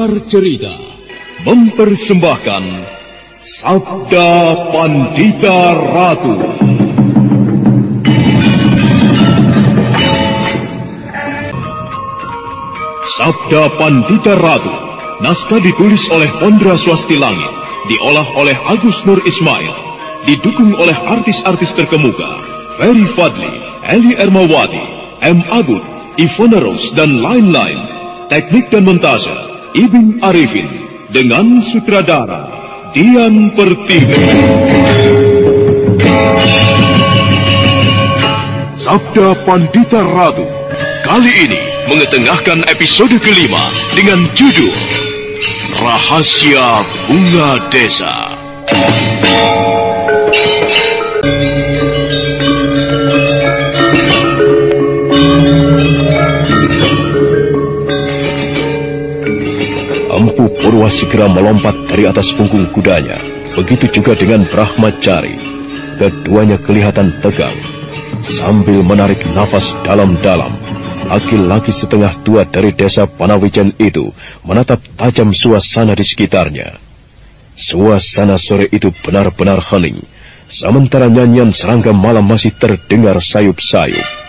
Sanggar Cerita mempersembahkan Sabda Pandita Ratu. Sabda Pandita Ratu, naskah ditulis oleh Pondra Swasti Langit, diolah oleh Agus Nur Ismail, didukung oleh artis-artis terkemuka, Ferry Fadli, Eli Ermawati, M. Abud, Ivona Rose, dan lain-lain. Teknik dan montase, Ibing Arifin, dengan sutradara Dian Pertiwi. Sabda Pandita Ratu kali ini mengetengahkan episode kelima dengan judul Rahasia Bunga Desa. Empu Purwa segera melompat dari atas punggung kudanya. Begitu juga dengan Brahmacari. Keduanya kelihatan tegang. Sambil menarik nafas dalam-dalam, laki-laki setengah tua dari desa Panawijen itu menatap tajam suasana di sekitarnya. Suasana sore itu benar-benar hening, sementara nyanyian serangga malam masih terdengar sayup-sayup.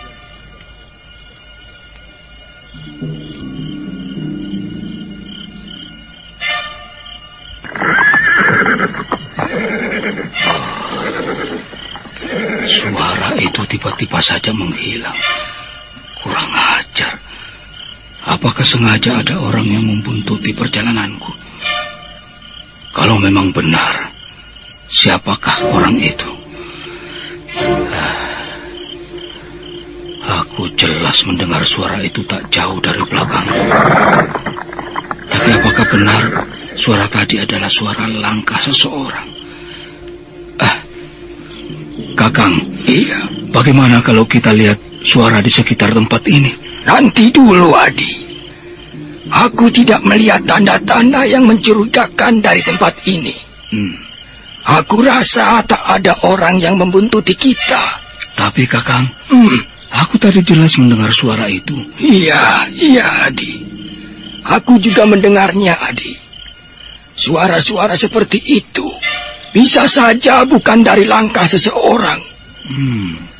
Suara itu tiba-tiba saja menghilang. Kurang ajar. Apakah sengaja ada orang yang membuntuti perjalananku? Kalau memang benar, siapakah orang itu? Aku jelas mendengar suara itu tak jauh dari belakang. Tapi apakah benar suara tadi adalah suara langkah seseorang? Kakang, iya. Bagaimana kalau kita lihat suara di sekitar tempat ini? Nanti dulu, Adi. Aku tidak melihat tanda-tanda yang mencurigakan dari tempat ini. Aku rasa tak ada orang yang membuntuti kita. Tapi Kakang, aku tadi jelas mendengar suara itu. Iya, Adi. Aku juga mendengarnya, Adi. Suara-suara seperti itu bisa saja bukan dari langkah seseorang.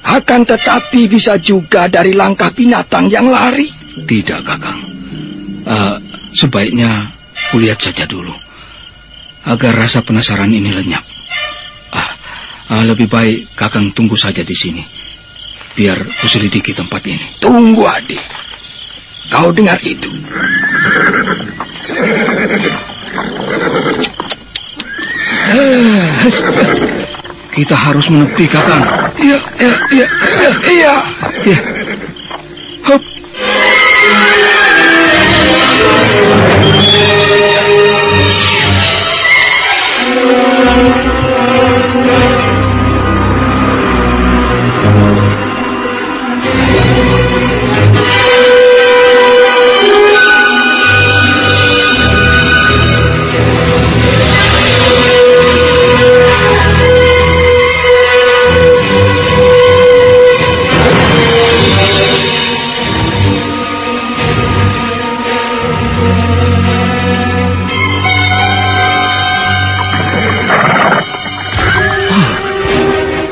Akan tetapi bisa juga dari langkah binatang yang lari. Tidak, Kakang. Sebaiknya kulihat saja dulu, agar rasa penasaran ini lenyap. Lebih baik Kakang tunggu saja di sini, biar kuselidiki tempat ini. Tunggu, Adi. Kau dengar itu? Kita harus menepi, Kakang. Iya. Hop.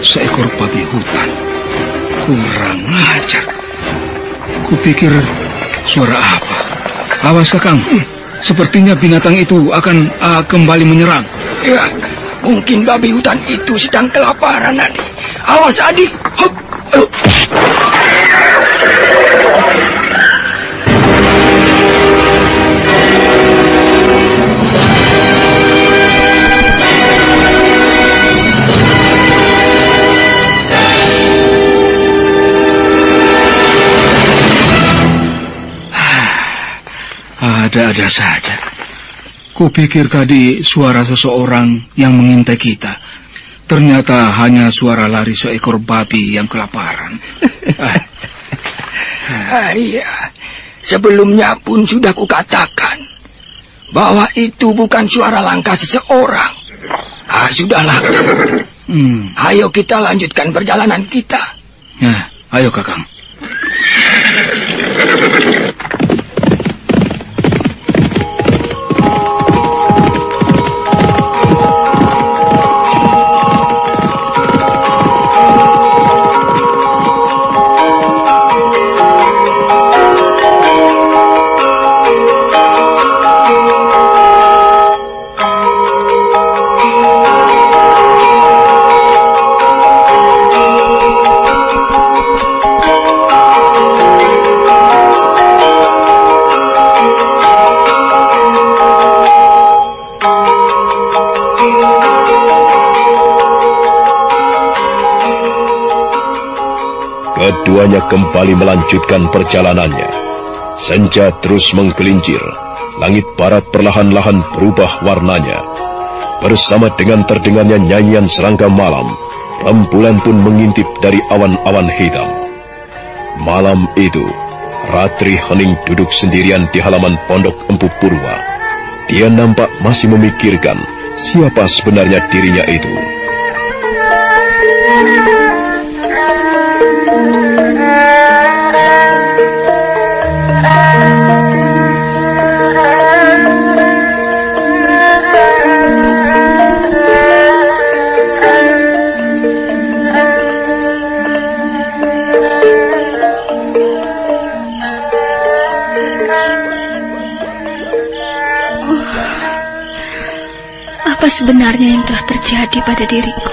Seekor babi hutan. Kurang ajar. Kupikir suara apa? Awas, Kakang. Sepertinya binatang itu akan kembali menyerang. Ya, mungkin babi hutan itu sedang kelaparan, Adi. Awas, Adi. Hop. Ada-ada saja. Kupikir tadi suara seseorang yang mengintai kita. Ternyata hanya suara lari seekor babi yang kelaparan. Iya. Sebelumnya pun sudah kukatakan bahwa itu bukan suara langkah seseorang. Sudahlah. Ayo kita lanjutkan perjalanan kita. Nah, ayo Kakang. Keduanya kembali melanjutkan perjalanannya. Senja terus menggelincir. Langit barat perlahan-lahan berubah warnanya. Bersama dengan terdengarnya nyanyian serangga malam, rembulan pun mengintip dari awan-awan hitam. Malam itu, Ratri hening duduk sendirian di halaman pondok Empu Purwa. Dia nampak masih memikirkan siapa sebenarnya dirinya itu. Apa sebenarnya yang telah terjadi pada diriku?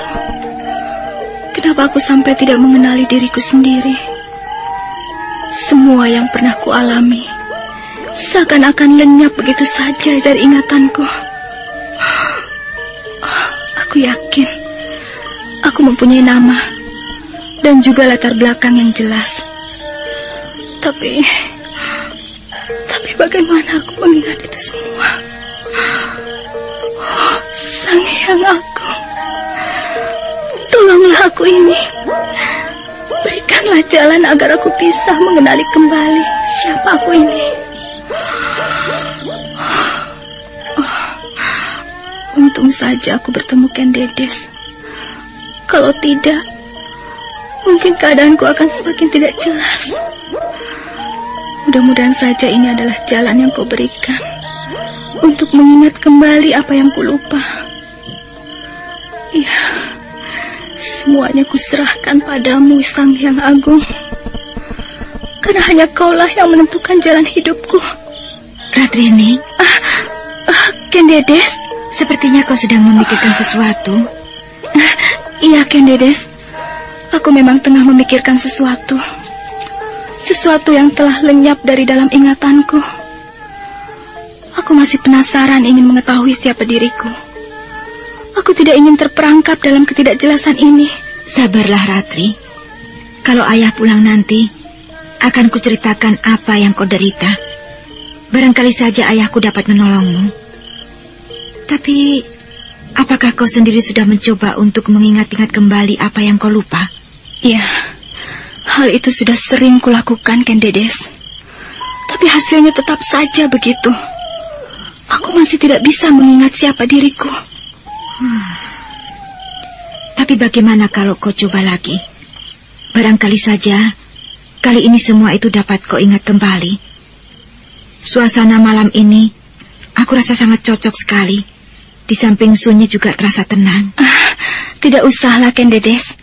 Kenapa aku sampai tidak mengenali diriku sendiri? Semua yang pernah kualami seakan-akan lenyap begitu saja dari ingatanku. Aku yakin aku mempunyai nama dan juga latar belakang yang jelas. Tapi bagaimana aku mengingat itu semua? Sang Hyang Agung, tolonglah aku ini. Berikanlah jalan agar aku bisa mengenali kembali siapa aku ini. Untung saja aku bertemu Ken Dedes. Kalau tidak, mungkin keadaanku akan semakin tidak jelas. Mudah-mudahan saja ini adalah jalan yang kau berikan untuk mengingat kembali apa yang kulupa. Ya, semuanya kuserahkan padamu, Sang Hyang Agung. Karena hanya kaulah yang menentukan jalan hidupku. Ratrini, Ken Dedes, sepertinya kau sedang memikirkan sesuatu. Iya, Ken Dedes. Aku memang tengah memikirkan sesuatu. Sesuatu yang telah lenyap dari dalam ingatanku. Aku masih penasaran ingin mengetahui siapa diriku. Aku tidak ingin terperangkap dalam ketidakjelasan ini. Sabarlah, Ratri. Kalau ayah pulang nanti, akan kuceritakan apa yang kau derita. Barangkali saja ayahku dapat menolongmu. Tapi, apakah kau sendiri sudah mencoba untuk mengingat-ingat kembali apa yang kau lupa? Iya, hal itu sudah sering kulakukan, Ken Dedes. Tapi hasilnya tetap saja begitu. Aku masih tidak bisa mengingat siapa diriku. Tapi bagaimana kalau kau coba lagi? Barangkali saja kali ini semua itu dapat kau ingat kembali. Suasana malam ini aku rasa sangat cocok sekali. Di samping sunyi juga terasa tenang. Tidak usahlah, Ken Dedes.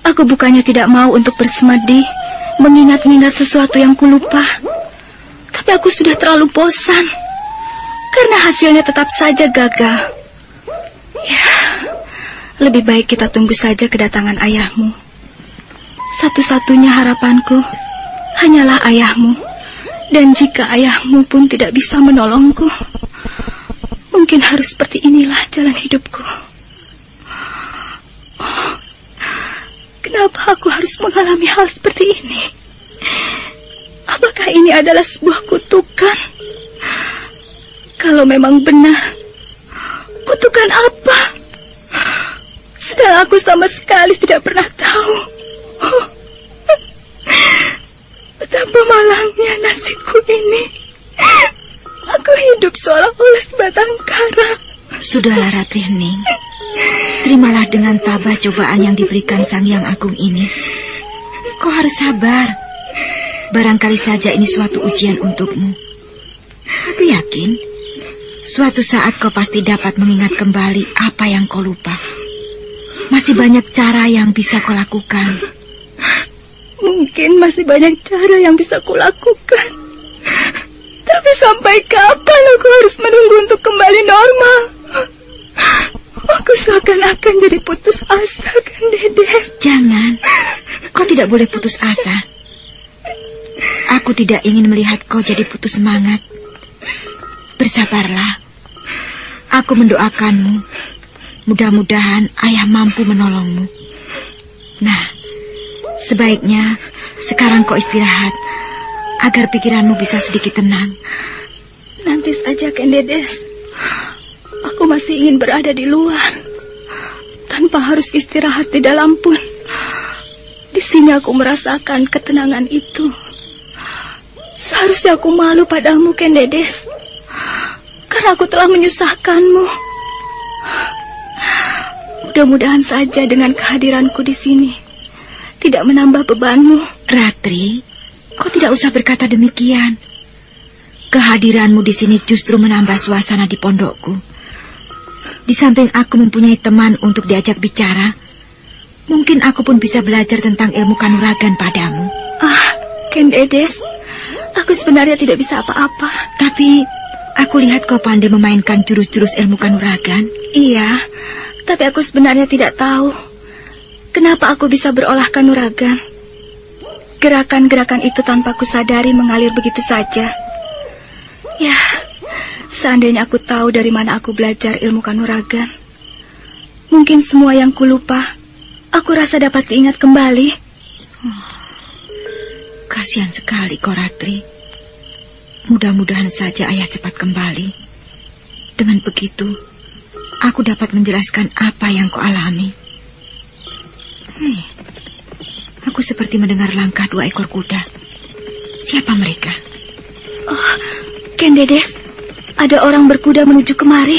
Aku bukannya tidak mau untuk bersemedi mengingat-ingat sesuatu yang kulupa. Tapi aku sudah terlalu bosan. Karena hasilnya tetap saja gagal. Ya, lebih baik kita tunggu saja kedatangan ayahmu. Satu-satunya harapanku hanyalah ayahmu. Dan jika ayahmu pun tidak bisa menolongku, mungkin harus seperti inilah jalan hidupku. Kenapa aku harus mengalami hal seperti ini? Apakah ini adalah sebuah kutukan? Kalau memang benar, kutukan apa? Sedang aku sama sekali tidak pernah tahu. Betapa malangnya nasibku ini. Aku hidup seolah-olah sebatang kara. Sudahlah, Ratri Hening. Terimalah dengan tabah cobaan yang diberikan Sang Hyang Agung ini. Kau harus sabar. Barangkali saja ini suatu ujian untukmu. Aku yakin suatu saat kau pasti dapat mengingat kembali apa yang kau lupa. Masih banyak cara yang bisa kau lakukan. Mungkin masih banyak cara yang bisa kulakukan. Tapi sampai kapan aku harus menunggu untuk kembali normal? Aku seakan-akan jadi putus asa, Kan Dedes. Jangan. Kau tidak boleh putus asa. Aku tidak ingin melihat kau jadi putus semangat. Bersabarlah. Aku mendoakanmu. Mudah-mudahan ayah mampu menolongmu. Nah, sebaiknya Sekarang kau istirahat, agar pikiranmu bisa sedikit tenang. Nanti saja, Ken Dedes. Aku masih ingin berada di luar, tanpa harus istirahat di dalam pun. Di sini aku merasakan ketenangan itu. Seharusnya aku malu padamu, Ken Dedes, karena aku telah menyusahkanmu. Mudah-mudahan saja dengan kehadiranku di sini tidak menambah bebanmu. Ratri, kau tidak usah berkata demikian. Kehadiranmu di sini justru menambah suasana di pondokku. Di samping aku mempunyai teman untuk diajak bicara, mungkin aku pun bisa belajar tentang ilmu kanuragan padamu. Ken Dedes, aku sebenarnya tidak bisa apa-apa. Tapi aku lihat kau pandai memainkan jurus-jurus ilmu kanuragan. Iya, tapi aku sebenarnya tidak tahu kenapa aku bisa berolah kanuragan. Gerakan-gerakan itu tanpa ku sadari mengalir begitu saja. Ya, seandainya aku tahu dari mana aku belajar ilmu kanuragan, mungkin semua yang ku lupa, aku rasa dapat diingat kembali. Kasihan sekali kau, Ratri. Mudah-mudahan saja ayah cepat kembali. Dengan begitu, aku dapat menjelaskan apa yang kau alami. Aku seperti mendengar langkah 2 ekor kuda. Siapa mereka? Ken Dedes, ada orang berkuda menuju kemari.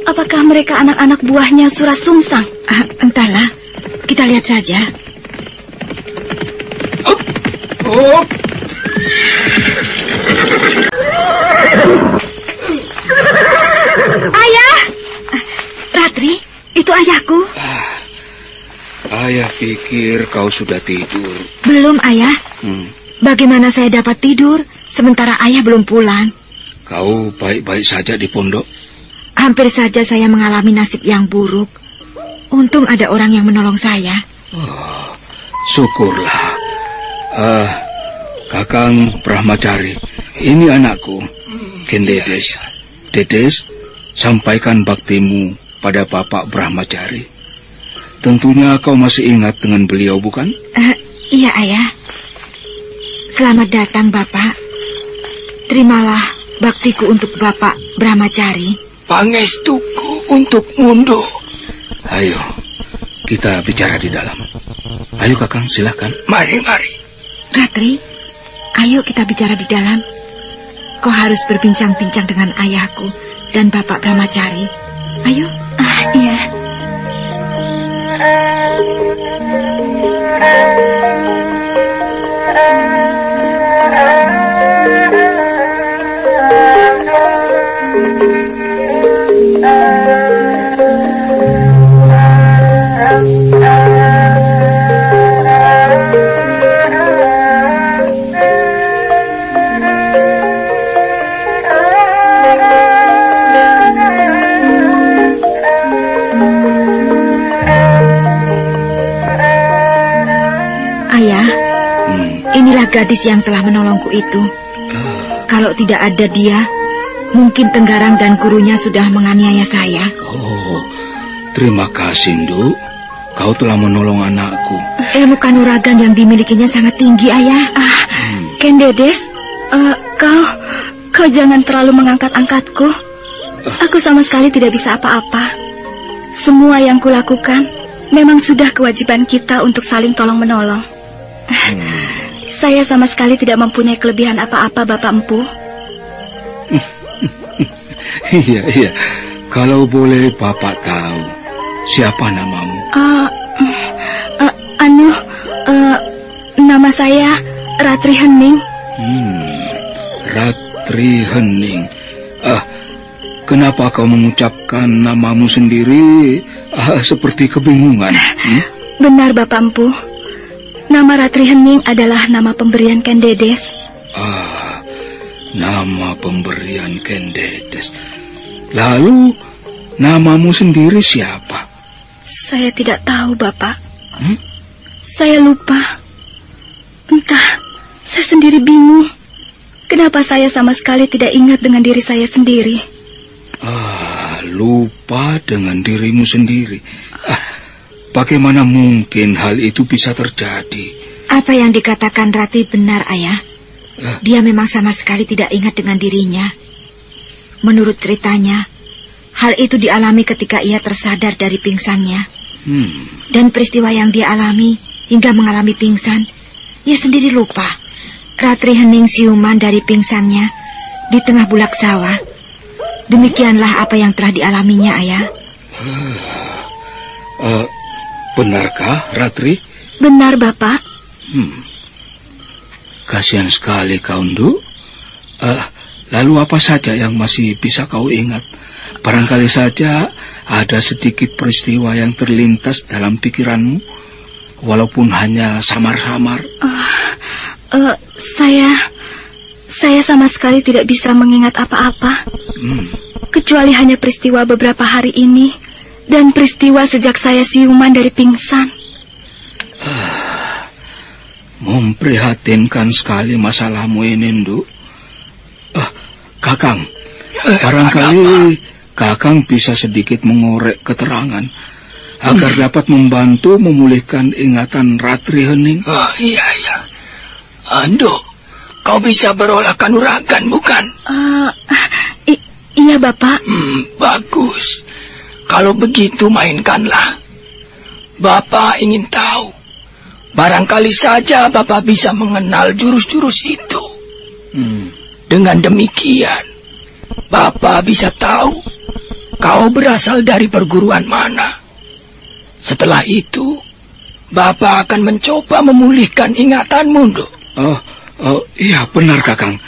Apakah mereka anak-anak buahnya Sura Sungsang? Entahlah, kita lihat saja. Ayah! Ratri, itu ayahku. Ayah pikir kau sudah tidur. Belum, ayah. Bagaimana saya dapat tidur sementara ayah belum pulang? Kau baik-baik saja di pondok? Hampir saja saya mengalami nasib yang buruk. Untung ada orang yang menolong saya. Syukurlah. Kakang Brahmacari, ini anakku, Ken Dedes. Dedes, sampaikan baktimu pada Bapak Brahmacari. Tentunya kau masih ingat dengan beliau, bukan? Iya, ayah. Selamat datang, Bapak. Terimalah baktiku untuk Bapak Brahmacari. Pangestuku untuk Mundo. Ayo, kita bicara di dalam. Ayo, Kakang, silakan. Mari. Ratri, ayo kita bicara di dalam. Kau harus berbincang-bincang dengan ayahku dan Bapak Brahmacari. Ayo. Iya. Inilah gadis yang telah menolongku itu. Kalau tidak ada dia, mungkin Tenggarang dan gurunya sudah menganiaya saya. Terima kasih, Nduk. Kau telah menolong anakku. Ilmu kanuragan yang dimilikinya sangat tinggi, ayah. Ken Dedes, kau jangan terlalu mengangkat-angkatku. Aku sama sekali tidak bisa apa-apa. Semua yang kulakukan memang sudah kewajiban kita untuk saling tolong-menolong. Saya sama sekali tidak mempunyai kelebihan apa-apa, Bapak Empu. Iya. Kalau boleh Bapak tahu, siapa namamu? Nama saya Ratri Hening. Ratri Hening. Kenapa kau mengucapkan namamu sendiri seperti kebingungan? Benar, Bapak Empu. Nama Ratri Hening adalah nama pemberian Ken Dedes. Nama pemberian Ken Dedes. Lalu, namamu sendiri siapa? Saya tidak tahu, Bapak. Saya lupa. Entah, saya sendiri bingung. Kenapa saya sama sekali tidak ingat dengan diri saya sendiri? Lupa dengan dirimu sendiri. Bagaimana mungkin hal itu bisa terjadi? Apa yang dikatakan Ratri benar, Ayah. Dia memang sama sekali tidak ingat dengan dirinya. Menurut ceritanya, hal itu dialami ketika ia tersadar dari pingsannya. Dan peristiwa yang dia alami hingga mengalami pingsan, ia sendiri lupa. Ratri hening siuman dari pingsannya di tengah bulak sawah. Demikianlah apa yang telah dialaminya, Ayah. Benarkah, Ratri? Benar, Bapak. Kasihan sekali kau, Nduk. Lalu apa saja yang masih bisa kau ingat? Barangkali saja ada sedikit peristiwa yang terlintas dalam pikiranmu, walaupun hanya samar-samar. Saya sama sekali tidak bisa mengingat apa-apa. Kecuali hanya peristiwa beberapa hari ini dan peristiwa sejak saya siuman dari pingsan. Memprihatinkan sekali masalahmu ini, Nduk. Kakang, barangkali Kakang bisa sedikit mengorek keterangan agar dapat membantu memulihkan ingatan Ratri Hening. Iya. Nduk, kau bisa berolah kanuragan, bukan? Iya, Bapak. Bagus. Kalau begitu mainkanlah. Bapak ingin tahu. Barangkali saja Bapak bisa mengenal jurus-jurus itu. Dengan demikian, Bapak bisa tahu kau berasal dari perguruan mana. Setelah itu, Bapak akan mencoba memulihkan ingatanmu, Nduk. Iya benar, Kakang.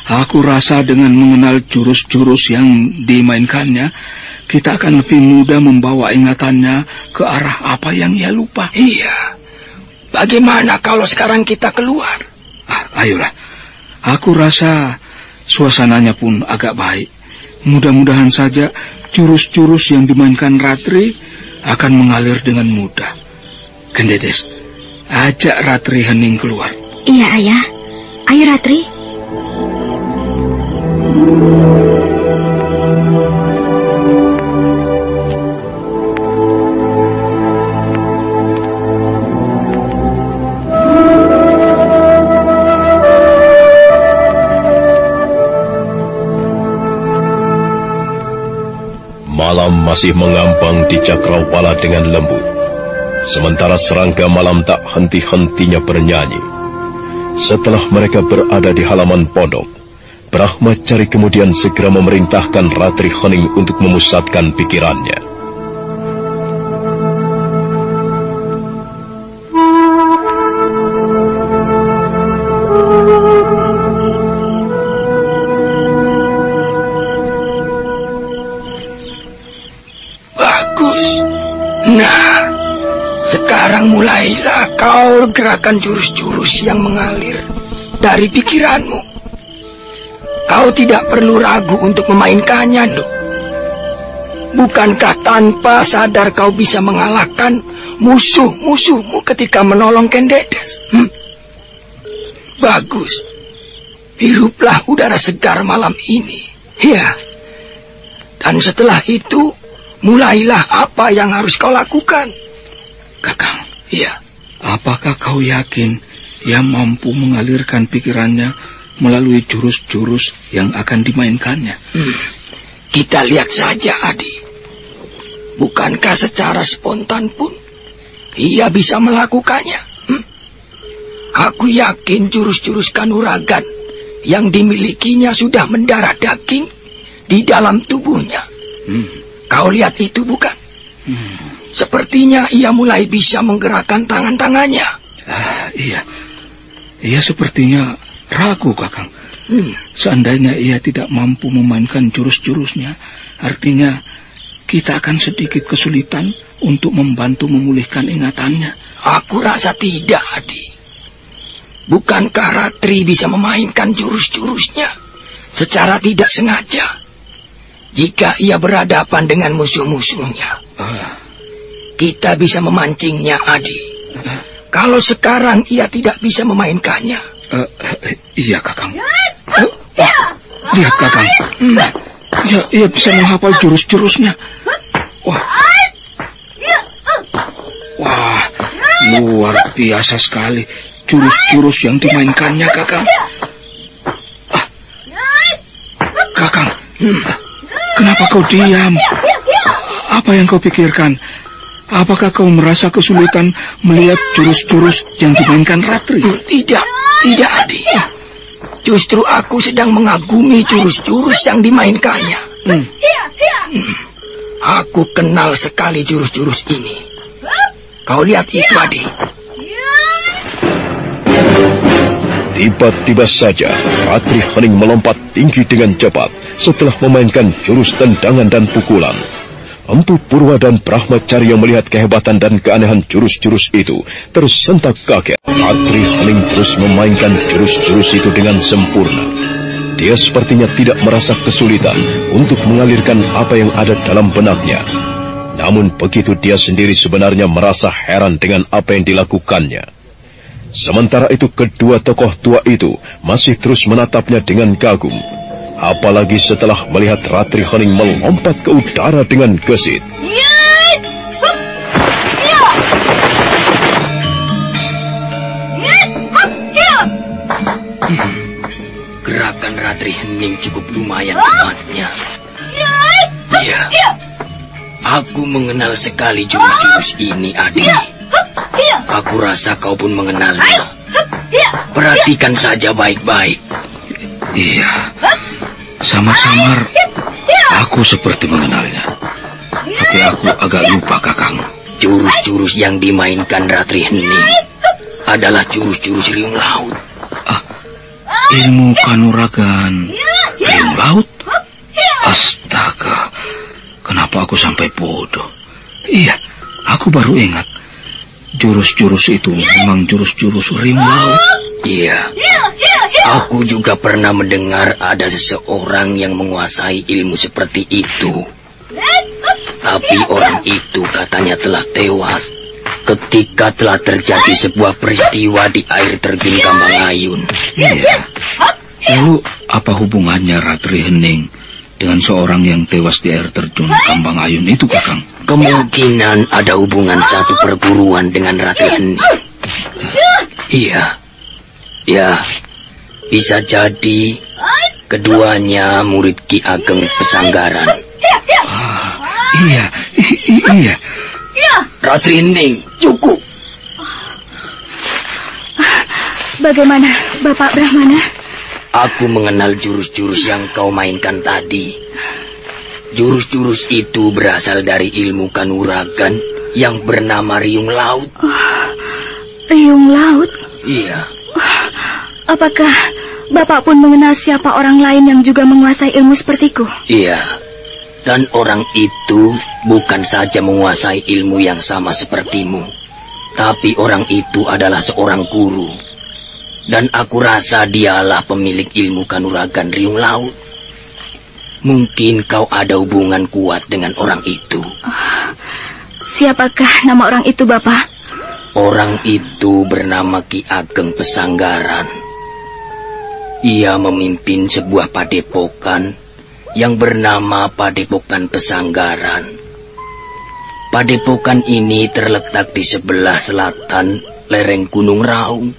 Aku rasa dengan mengenal jurus-jurus yang dimainkannya, kita akan lebih mudah membawa ingatannya ke arah apa yang ia lupa. Iya. Bagaimana kalau sekarang kita keluar? Ayolah. Aku rasa suasananya pun agak baik. Mudah-mudahan saja jurus-jurus yang dimainkan Ratri akan mengalir dengan mudah. Kendedes, ajak Ratri Hening keluar. Iya, Ayah. Ayo, Ratri. Malam masih mengambang di Cakrawala dengan lembut. Sementara serangga malam tak henti-hentinya bernyanyi. Setelah mereka berada di halaman pondok, Brahmacari kemudian segera memerintahkan Ratri Hening untuk memusatkan pikirannya. Sekarang mulailah kau gerakan jurus-jurus yang mengalir dari pikiranmu. Kau tidak perlu ragu untuk memainkannya, Nduk. Bukankah tanpa sadar kau bisa mengalahkan musuh-musuhmu ketika menolong Kendedes? Bagus. Hiruplah udara segar malam ini. Ya. Dan setelah itu, mulailah apa yang harus kau lakukan. Kakang, iya. Apakah kau yakin ia mampu mengalirkan pikirannya melalui jurus-jurus yang akan dimainkannya? Kita lihat saja, Adi. Bukankah secara spontan pun ia bisa melakukannya? Aku yakin jurus-jurus kanuragan yang dimilikinya sudah mendarah daging di dalam tubuhnya. Kau lihat itu, bukan? Sepertinya ia mulai bisa menggerakkan tangan-tangannya. Iya. Ia sepertinya ragu, Kakang. Seandainya ia tidak mampu memainkan jurus-jurusnya, artinya kita akan sedikit kesulitan untuk membantu memulihkan ingatannya. Aku rasa tidak, Adi. Bukankah Ratri bisa memainkan jurus-jurusnya secara tidak sengaja jika ia berhadapan dengan musuh-musuhnya? Kita bisa memancingnya, Adi. Kalau sekarang ia tidak bisa memainkannya. Iya, Kakang. Lihat, Kakang. Ia bisa menghafal jurus-jurusnya. Wah, Luar biasa sekali jurus-jurus yang dimainkannya, Kakang. Kakang, kenapa kau diam? Apa yang kau pikirkan? Apakah kau merasa kesulitan melihat jurus-jurus yang dimainkan Ratri? Tidak, Adi. Justru aku sedang mengagumi jurus-jurus yang dimainkannya. Aku kenal sekali jurus-jurus ini. Kau lihat itu, Adi. Tiba-tiba saja, Ratri Hening melompat tinggi dengan cepat setelah memainkan jurus tendangan dan pukulan. Empu Purwa dan Brahmacari yang melihat kehebatan dan keanehan jurus-jurus itu tersentak kaget. Ratri Hening terus memainkan jurus-jurus itu dengan sempurna. Dia sepertinya tidak merasa kesulitan untuk mengalirkan apa yang ada dalam benaknya. Namun begitu dia sendiri sebenarnya merasa heran dengan apa yang dilakukannya. Sementara itu kedua tokoh tua itu masih terus menatapnya dengan kagum. Apalagi setelah melihat Ratri Hening melompat ke udara dengan gesit. Gerakan Ratri Hening cukup lumayan cepatnya. Iya. Aku mengenal sekali jurus-jurus ini, Adi. Aku rasa kau pun mengenalnya. Perhatikan saja baik-baik. Iya. Samar-samar aku seperti mengenalnya. Tapi aku agak lupa, Kakang. Jurus-jurus yang dimainkan Ratri Hening adalah jurus-jurus riung laut. Ilmu kanuragan riung laut? Astaga, kenapa aku sampai bodoh? Iya, aku baru ingat. Jurus-jurus itu memang jurus-jurus riung laut. Iya, aku juga pernah mendengar ada seseorang yang menguasai ilmu seperti itu. Tapi orang itu katanya telah tewas ketika telah terjadi sebuah peristiwa di air terjun Kambangayun. Iya. Lalu apa hubungannya Ratri Hening dengan seorang yang tewas di air terjun Kambangayun itu, Kakang? Kemungkinan ada hubungan satu perguruan dengan Ratri Hening. Iya. Ya, bisa jadi keduanya murid Ki Ageng Pesanggaran. Iya. Ratri Hening, cukup. Bagaimana, Bapak Brahmana? Aku mengenal jurus-jurus yang kau mainkan tadi. Jurus-jurus itu berasal dari ilmu kanuragan yang bernama riung laut. Riung laut? Iya. Apakah Bapak pun mengenal siapa orang lain yang juga menguasai ilmu sepertiku? Iya. Dan orang itu bukan saja menguasai ilmu yang sama sepertimu, tapi orang itu adalah seorang guru. Dan aku rasa dialah pemilik ilmu kanuragan riung laut. Mungkin kau ada hubungan kuat dengan orang itu. Siapakah nama orang itu, Bapak? Orang itu bernama Ki Ageng Pesanggaran. Ia memimpin sebuah padepokan yang bernama Padepokan Pesanggaran. Padepokan ini terletak di sebelah selatan lereng Gunung Raung.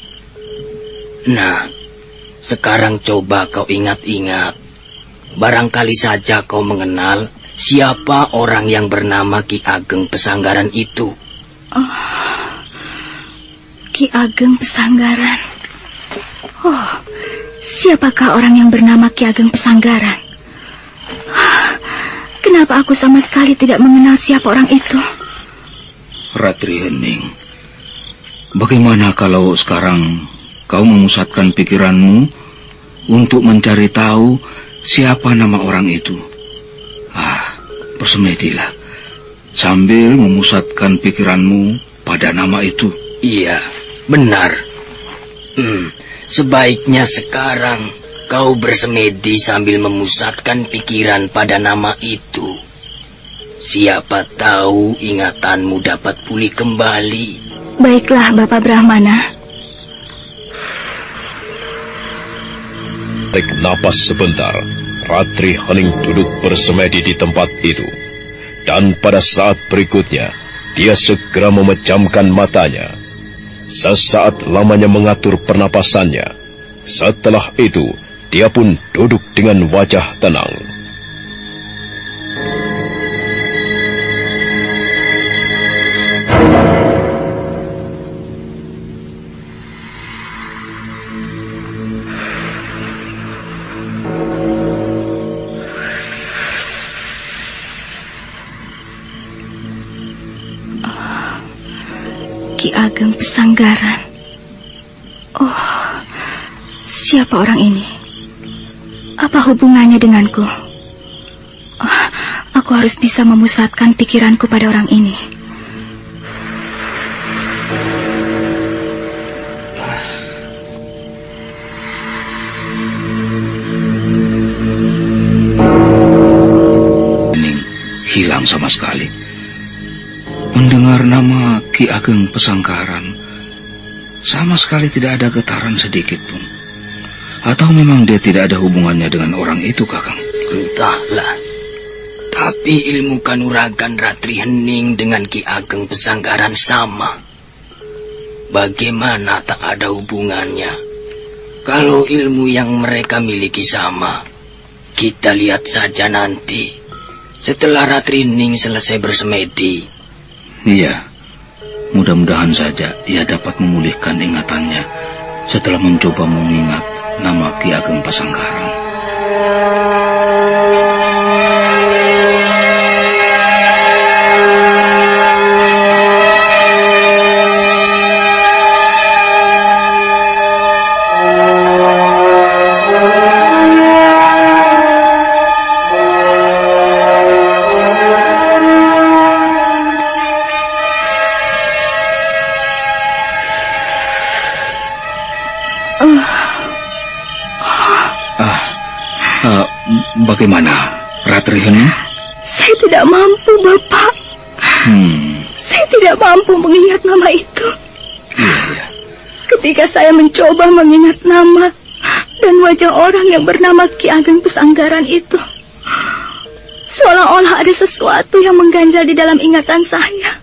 Nah, sekarang coba kau ingat-ingat. Barangkali saja kau mengenal siapa orang yang bernama Ki Ageng Pesanggaran itu. Ki Ageng Pesanggaran. Oh, siapakah orang yang bernama Ki Ageng Pesanggaran? Kenapa aku sama sekali tidak mengenal siapa orang itu? Ratri Hening, bagaimana kalau sekarang kau memusatkan pikiranmu untuk mencari tahu siapa nama orang itu? Bersemedilah sambil memusatkan pikiranmu pada nama itu. Iya, benar. Sebaiknya sekarang kau bersemedi sambil memusatkan pikiran pada nama itu. Siapa tahu ingatanmu dapat pulih kembali. Baiklah, Bapak Brahmana. Tarik napas sebentar, Ratri Hening duduk bersemedi di tempat itu. Dan pada saat berikutnya, dia segera memejamkan matanya. Sesaat lamanya mengatur pernapasannya. Setelah itu, dia pun duduk dengan wajah tenang. Ki Ageng Pesanggaran. Oh, siapa orang ini? Apa hubungannya denganku? Oh, aku harus bisa memusatkan pikiranku pada orang ini. Hilang sama sekali. Mendengar nama Ki Ageng Pesanggaran, sama sekali tidak ada getaran sedikit pun. Atau memang dia tidak ada hubungannya dengan orang itu, Kakang? Entahlah. Tapi ilmu kanuragan Ratri Hening dengan Ki Ageng Pesanggaran sama. Bagaimana tak ada hubungannya? Kalau ilmu yang mereka miliki sama, kita lihat saja nanti. Setelah Ratri Hening selesai bersemedi. Iya, mudah-mudahan saja ia dapat memulihkan ingatannya setelah mencoba mengingat nama Ki Ageng Pesanggaran. Bagaimana, Ratri Hening? Saya tidak mampu, Bapak. Saya tidak mampu mengingat nama itu. Iya. Ketika saya mencoba mengingat nama dan wajah orang yang bernama Ki Ageng Pesanggaran itu, seolah-olah ada sesuatu yang mengganjal di dalam ingatan saya.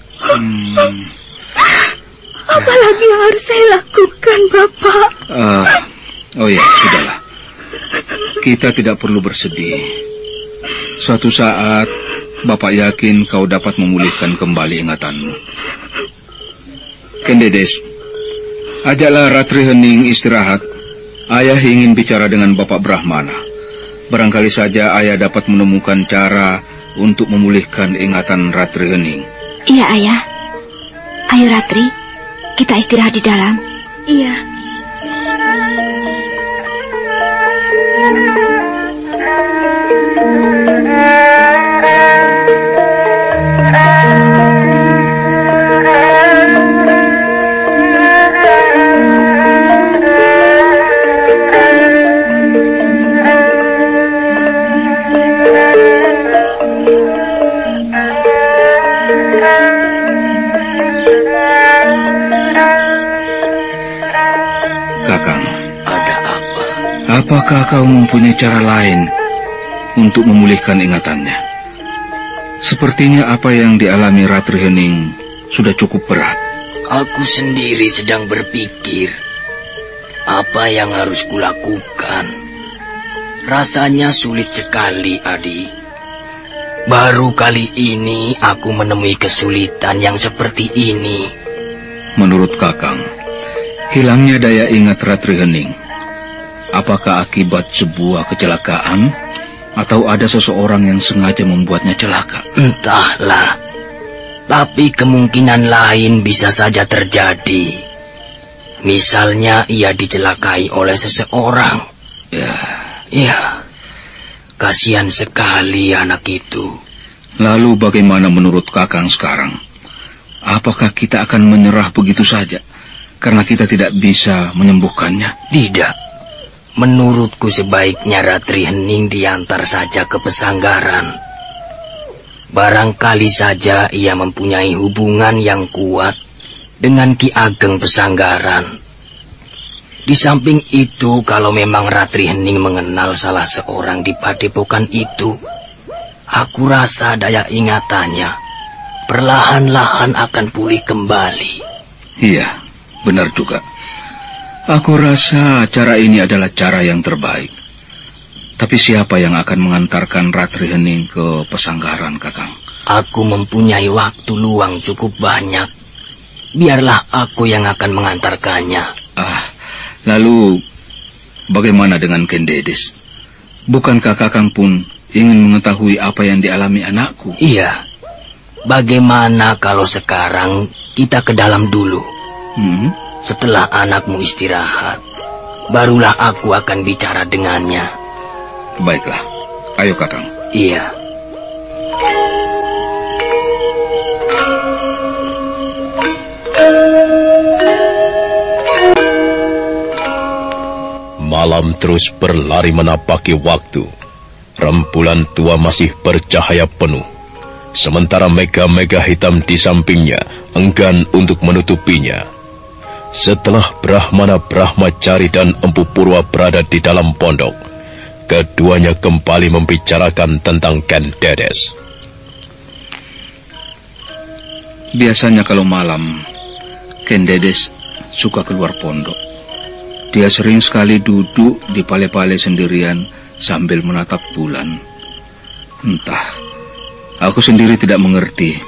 Apalagi yang harus saya lakukan, Bapak? Oh ya, sudahlah. Kita tidak perlu bersedih. Suatu saat, Bapak yakin kau dapat memulihkan kembali ingatanmu. Kendedes, ajaklah Ratri Hening istirahat. Ayah ingin bicara dengan Bapak Brahmana. Barangkali saja ayah dapat menemukan cara untuk memulihkan ingatan Ratri Hening. Iya, Ayah. Ayo, Ratri, kita istirahat di dalam. Iya. Apakah kau mempunyai cara lain untuk memulihkan ingatannya? Sepertinya apa yang dialami Ratri Hening sudah cukup berat. Aku sendiri sedang berpikir apa yang harus kulakukan. Rasanya sulit sekali, Adi. Baru kali ini aku menemui kesulitan yang seperti ini. Menurut Kakang, hilangnya daya ingat Ratri Hening, apakah akibat sebuah kecelakaan atau ada seseorang yang sengaja membuatnya celaka? Entahlah, tapi kemungkinan lain bisa saja terjadi. Misalnya ia dicelakai oleh seseorang. Ya, kasihan sekali anak itu. Lalu bagaimana menurut Kakang sekarang? Apakah kita akan menyerah begitu saja karena kita tidak bisa menyembuhkannya? Tidak. Menurutku sebaiknya Ratri Hening diantar saja ke Pesanggaran. Barangkali saja ia mempunyai hubungan yang kuat dengan Ki Ageng Pesanggaran. Di samping itu, kalau memang Ratri Hening mengenal salah seorang di padepokan itu, aku rasa daya ingatannya perlahan-lahan akan pulih kembali. Iya, benar juga. Aku rasa cara ini adalah cara yang terbaik. Tapi siapa yang akan mengantarkan Ratri Hening ke pesanggaran, Kakang? Aku mempunyai waktu luang cukup banyak. Biarlah aku yang akan mengantarkannya. Lalu bagaimana dengan Ken Dedes? Bukankah Kakang pun ingin mengetahui apa yang dialami anakku? Iya. Bagaimana kalau sekarang kita ke dalam dulu? Setelah anakmu istirahat, barulah aku akan bicara dengannya. Baiklah, ayo Kakang. Iya. Malam terus berlari menapaki waktu. Rembulan tua masih bercahaya penuh. Sementara mega-mega hitam di sampingnya enggan untuk menutupinya. Setelah Brahmana Brahmacari dan Empu Purwa berada di dalam pondok, keduanya kembali membicarakan tentang Ken Dedes. Biasanya kalau malam, Ken Dedes suka keluar pondok. Dia sering sekali duduk di pale-pale sendirian sambil menatap bulan. Entah, aku sendiri tidak mengerti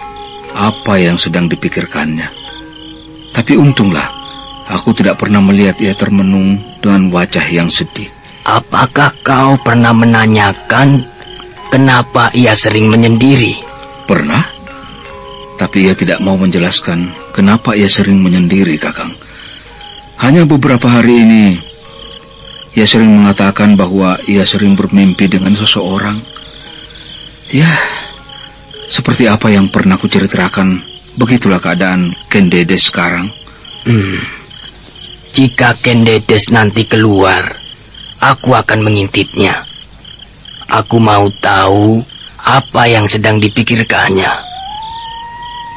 apa yang sedang dipikirkannya. Tapi untunglah, aku tidak pernah melihat ia termenung dengan wajah yang sedih. Apakah kau pernah menanyakan kenapa ia sering menyendiri? Pernah, tapi ia tidak mau menjelaskan kenapa ia sering menyendiri, Kakang. Hanya beberapa hari ini, ia sering mengatakan bahwa ia sering bermimpi dengan seseorang. Ya, seperti apa yang pernah kuceritakan, begitulah keadaan Ken Dedes sekarang. Jika Ken Dedes nanti keluar, aku akan mengintipnya. Aku mau tahu apa yang sedang dipikirkannya.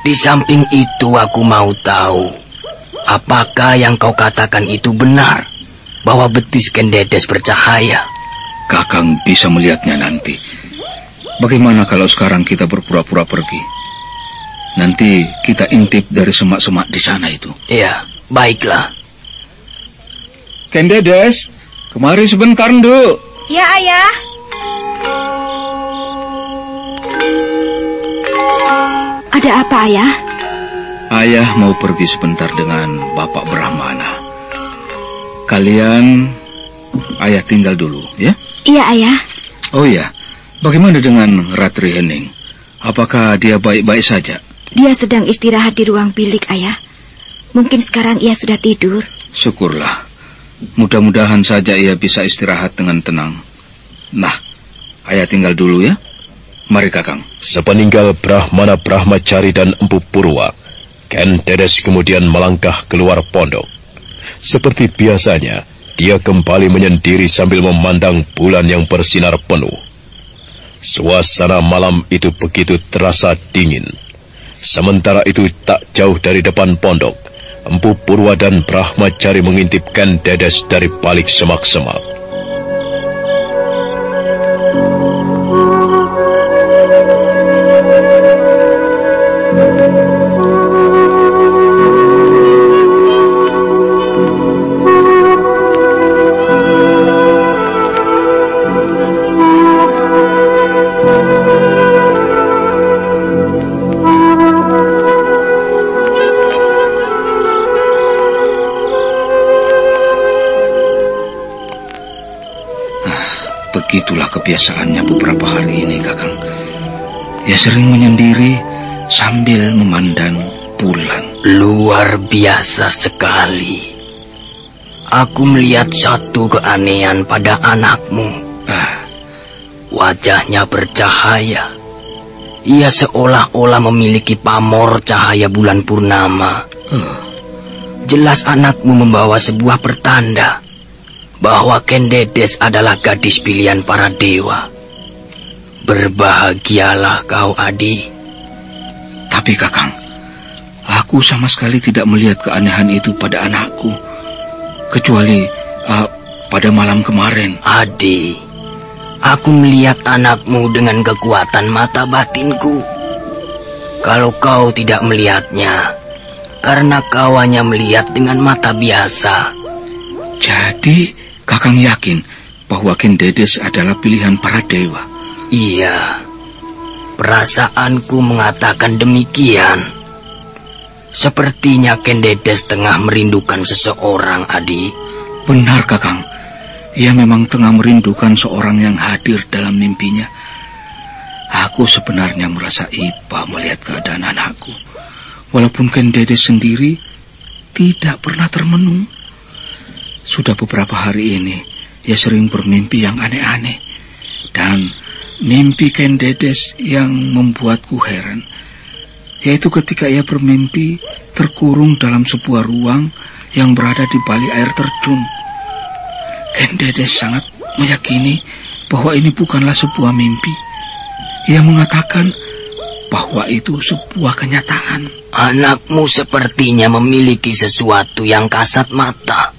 Di samping itu aku mau tahu, apakah yang kau katakan itu benar, bahwa betis Ken Dedes bercahaya? Kakang bisa melihatnya nanti. Bagaimana kalau sekarang kita berpura-pura pergi? Nanti kita intip dari semak-semak di sana itu. Iya, baiklah. Ken Dedes, kemari sebentar, Nduk. Ya, Ayah. Ada apa, Ayah? Ayah mau pergi sebentar dengan Bapak Brahmana. Kalian, Ayah tinggal dulu, ya? Iya, Ayah. Oh ya, bagaimana dengan Ratri Hening? Apakah dia baik-baik saja? Dia sedang istirahat di ruang bilik, Ayah. Mungkin sekarang ia sudah tidur. Syukurlah. Mudah-mudahan saja ia bisa istirahat dengan tenang. Nah, Ayah tinggal dulu ya. Mari Kakang. Sepeninggal Brahmana Brahmacari dan Empu Purwa, Ken Dedes kemudian melangkah keluar pondok. Seperti biasanya, dia kembali menyendiri sambil memandang bulan yang bersinar penuh. Suasana malam itu begitu terasa dingin. Sementara itu tak jauh dari depan pondok, Empu Purwa dan Brahmacari mengintip Ken Dedes dari balik semak-semak. Begitulah kebiasaannya beberapa hari ini, Kakang. Ia sering menyendiri sambil memandang bulan. Luar biasa sekali. Aku melihat satu keanehan pada anakmu. Wajahnya bercahaya. Ia seolah-olah memiliki pamor cahaya bulan purnama. Jelas anakmu membawa sebuah pertanda bahwa Ken Dedes adalah gadis pilihan para dewa. Berbahagialah kau, Adi. Tapi Kakang, aku sama sekali tidak melihat keanehan itu pada anakku. Kecuali pada malam kemarin. Adi, aku melihat anakmu dengan kekuatan mata batinku. Kalau kau tidak melihatnya, karena kau hanya melihat dengan mata biasa. Jadi, Kakang yakin bahwa Ken Dedes adalah pilihan para dewa? Iya, perasaanku mengatakan demikian. Sepertinya Ken Dedes tengah merindukan seseorang, Adi. Benar, Kakang. Ia memang tengah merindukan seorang yang hadir dalam mimpinya. Aku sebenarnya merasa iba melihat keadaan anakku. Walaupun Ken Dedes sendiri tidak pernah termenung. Sudah beberapa hari ini, ia sering bermimpi yang aneh-aneh. Dan mimpi Ken Dedes yang membuatku heran, yaitu ketika ia bermimpi terkurung dalam sebuah ruang yang berada di balik air terjun. Ken Dedes sangat meyakini bahwa ini bukanlah sebuah mimpi. Ia mengatakan bahwa itu sebuah kenyataan. Anakmu sepertinya memiliki sesuatu yang kasat mata.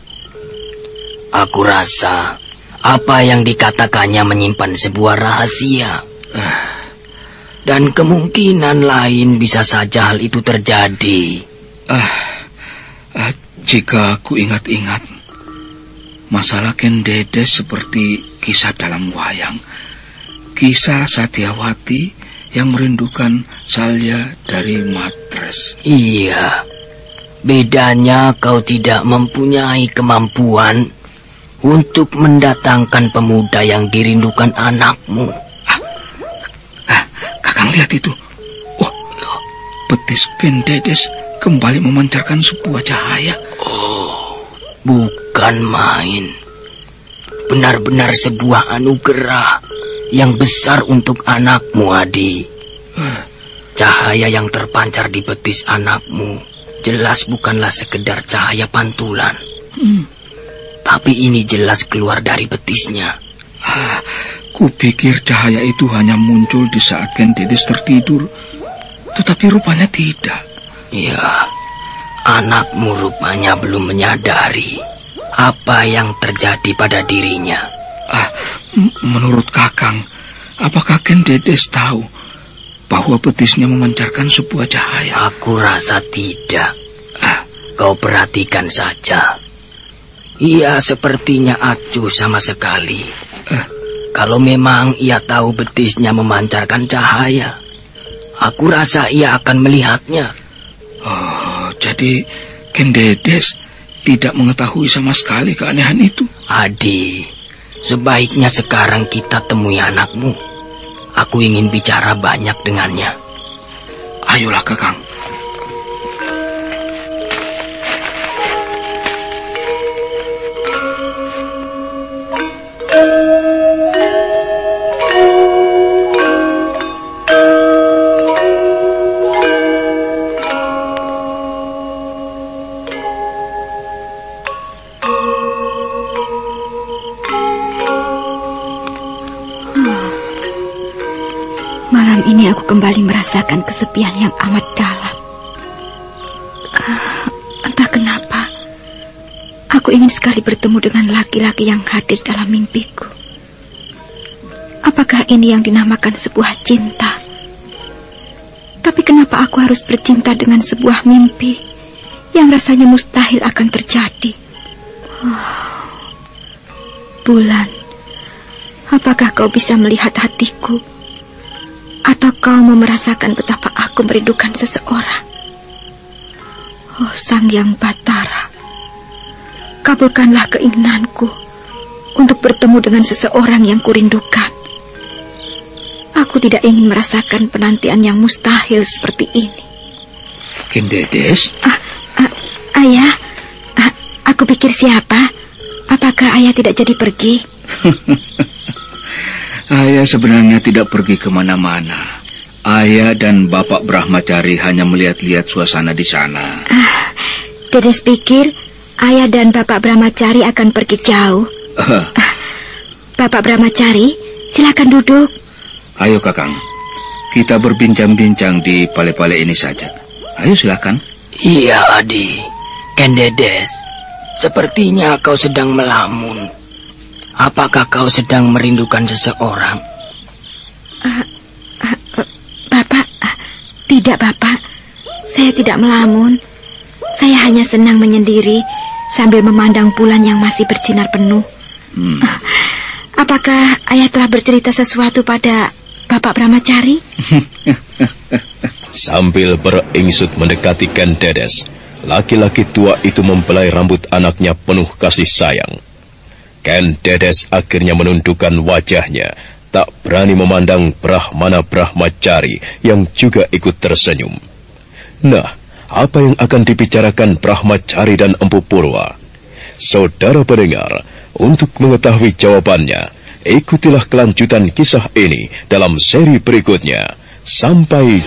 Aku rasa apa yang dikatakannya menyimpan sebuah rahasia. Dan kemungkinan lain bisa saja hal itu terjadi. Jika aku ingat-ingat, masalah Ken Dedes seperti kisah dalam wayang. Kisah Satyawati yang merindukan Salya dari Matres. Iya, bedanya kau tidak mempunyai kemampuan untuk mendatangkan pemuda yang dirindukan anakmu. Kakang lihat itu. Oh, betis Ken Dedes kembali memancarkan sebuah cahaya. Oh, bukan main. Benar-benar sebuah anugerah yang besar untuk anakmu, Adi. Cahaya yang terpancar di betis anakmu jelas bukanlah sekedar cahaya pantulan. Tapi ini jelas keluar dari betisnya. Kupikir cahaya itu hanya muncul di saat Ken Dedes tertidur. Tetapi rupanya tidak. Ya, anakmu rupanya belum menyadari apa yang terjadi pada dirinya. Menurut Kakang, apakah Ken Dedes tahu bahwa betisnya memancarkan sebuah cahaya? Aku rasa tidak. Kau perhatikan saja. Ia sepertinya acuh sama sekali. Kalau memang ia tahu betisnya memancarkan cahaya, aku rasa ia akan melihatnya. Oh, jadi Ken Dedes tidak mengetahui sama sekali keanehan itu. Adi, sebaiknya sekarang kita temui anakmu. Aku ingin bicara banyak dengannya. Ayolah, Kakang. Malam ini aku kembali merasakan kesepian yang amat dalam. Entah kenapa, aku ingin sekali bertemu dengan laki-laki yang hadir dalam mimpiku. Apakah ini yang dinamakan sebuah cinta? Tapi kenapa aku harus bercinta dengan sebuah mimpi yang rasanya mustahil akan terjadi? Bulan, apakah kau bisa melihat hatiku? Atau kau mau merasakan betapa aku merindukan seseorang? Oh, Sang Hyang Batara, kabulkanlah keinginanku untuk bertemu dengan seseorang yang kurindukan. Aku tidak ingin merasakan penantian yang mustahil seperti ini. Ken Dedes? Ayah, aku pikir siapa? Apakah ayah tidak jadi pergi? Ayah sebenarnya tidak pergi kemana-mana. Ayah dan Bapak Brahmacari hanya melihat-lihat suasana di sana. Dedes pikir ayah dan Bapak Brahmacari akan pergi jauh. Bapak Brahmacari, silakan duduk. Ayo, Kakang. Kita berbincang-bincang di pale-pale ini saja. Ayo, silakan. Iya, Adi. Ken Dedes, sepertinya kau sedang melamun. Apakah kau sedang merindukan seseorang? Bapak, tidak Bapak. Saya tidak melamun. Saya hanya senang menyendiri sambil memandang bulan yang masih bersinar penuh. Apakah ayah telah bercerita sesuatu pada Bapak Brahmacari? Sambil beringsut mendekati Ken Dedes, laki-laki tua itu membelai rambut anaknya penuh kasih sayang. Ken Dedes akhirnya menundukkan wajahnya, tak berani memandang Brahmana Brahmacari yang juga ikut tersenyum. Nah, apa yang akan dibicarakan Brahmacari dan Empu Purwa? Saudara pendengar, untuk mengetahui jawabannya, ikutilah kelanjutan kisah ini dalam seri berikutnya. Sampai